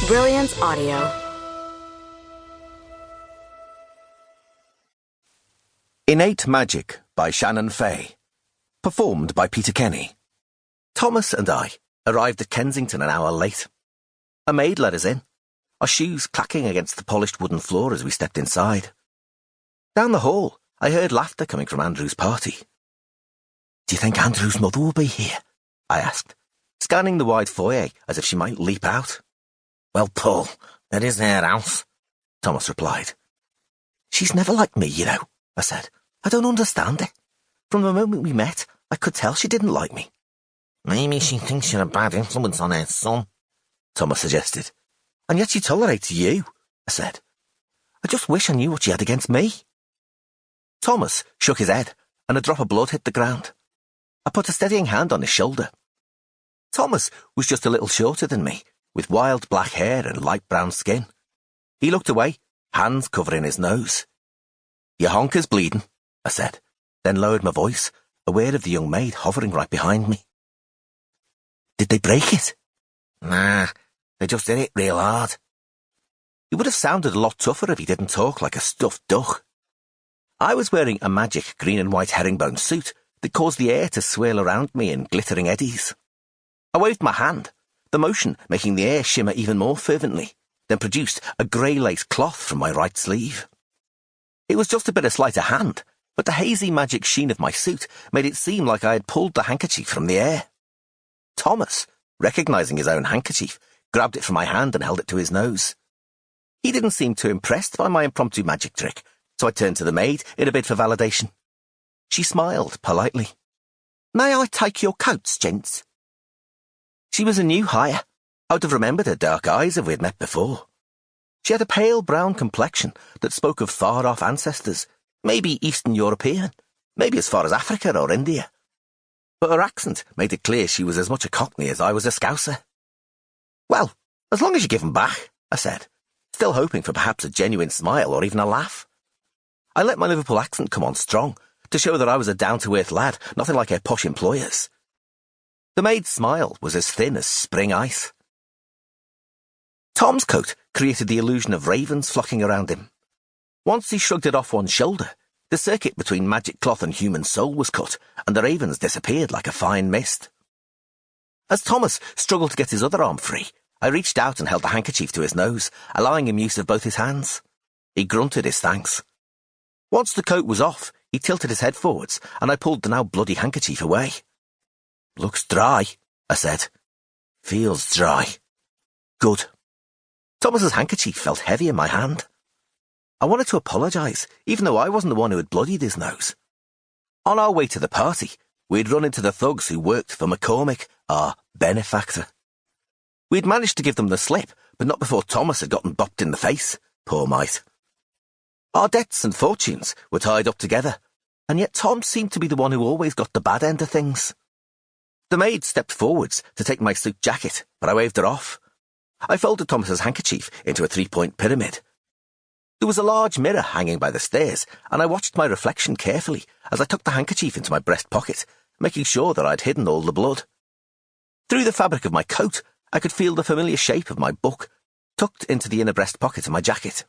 Brilliance Audio. Innate Magic by Shannon Fay. Performed by Peter Kenny. Thomas and I arrived at Kensington an hour late. A maid let us in, our shoes clacking against the polished wooden floor as we stepped inside. Down the hall, I heard laughter coming from Andrew's party. "Do you think Andrew's mother will be here?" I asked, scanning the wide foyer as if she might leap out. "Well, Paul, it is their house," Thomas replied. "She's never liked me, you know," I said. "I don't understand it. From the moment we met, I could tell she didn't like me." "Maybe she thinks you're a bad influence on her son," Thomas suggested. "And yet she tolerates you," I said. "I just wish I knew what she had against me." Thomas shook his head, and a drop of blood hit the ground. I put a steadying hand on his shoulder. Thomas was just a little shorter than me, with wild black hair and light brown skin. He looked away, hands covering his nose. "Your honker's bleeding," I said, then lowered my voice, aware of the young maid hovering right behind me. "Did they break it?" "Nah, they just hit it real hard." He would have sounded a lot tougher if he didn't talk like a stuffed duck. I was wearing a magic green and white herringbone suit that caused the air to swirl around me in glittering eddies. I waved my hand, the motion making the air shimmer even more fervently, then produced a grey lace cloth from my right sleeve. It was just a bit of sleight of hand, but the hazy magic sheen of my suit made it seem like I had pulled the handkerchief from the air. Thomas, recognising his own handkerchief, grabbed it from my hand and held it to his nose. He didn't seem too impressed by my impromptu magic trick, so I turned to the maid in a bid for validation. She smiled politely. "May I take your coats, gents?" She was a new hire. I would have remembered her dark eyes if we had met before. She had a pale brown complexion that spoke of far-off ancestors, maybe Eastern European, maybe as far as Africa or India. But her accent made it clear she was as much a Cockney as I was a Scouser. "Well, as long as you give 'em back," I said, still hoping for perhaps a genuine smile or even a laugh. I let my Liverpool accent come on strong, to show that I was a down-to-earth lad, nothing like her posh employers. The maid's smile was as thin as spring ice. Tom's coat created the illusion of ravens flocking around him. Once he shrugged it off one shoulder, the circuit between magic cloth and human soul was cut, and the ravens disappeared like a fine mist. As Thomas struggled to get his other arm free, I reached out and held the handkerchief to his nose, allowing him use of both his hands. He grunted his thanks. Once the coat was off, he tilted his head forwards, and I pulled the now bloody handkerchief away. "Looks dry," I said. "Feels dry." "Good." Thomas's handkerchief felt heavy in my hand. I wanted to apologise, even though I wasn't the one who had bloodied his nose. On our way to the party, we'd run into the thugs who worked for McCormick, our benefactor. We'd managed to give them the slip, but not before Thomas had gotten bopped in the face, poor mite. Our debts and fortunes were tied up together, and yet Tom seemed to be the one who always got the bad end of things. The maid stepped forwards to take my suit jacket, but I waved her off. I folded Thomas's handkerchief into a three-point pyramid. There was a large mirror hanging by the stairs, and I watched my reflection carefully as I tucked the handkerchief into my breast pocket, making sure that I'd hidden all the blood. Through the fabric of my coat, I could feel the familiar shape of my book, tucked into the inner breast pocket of my jacket.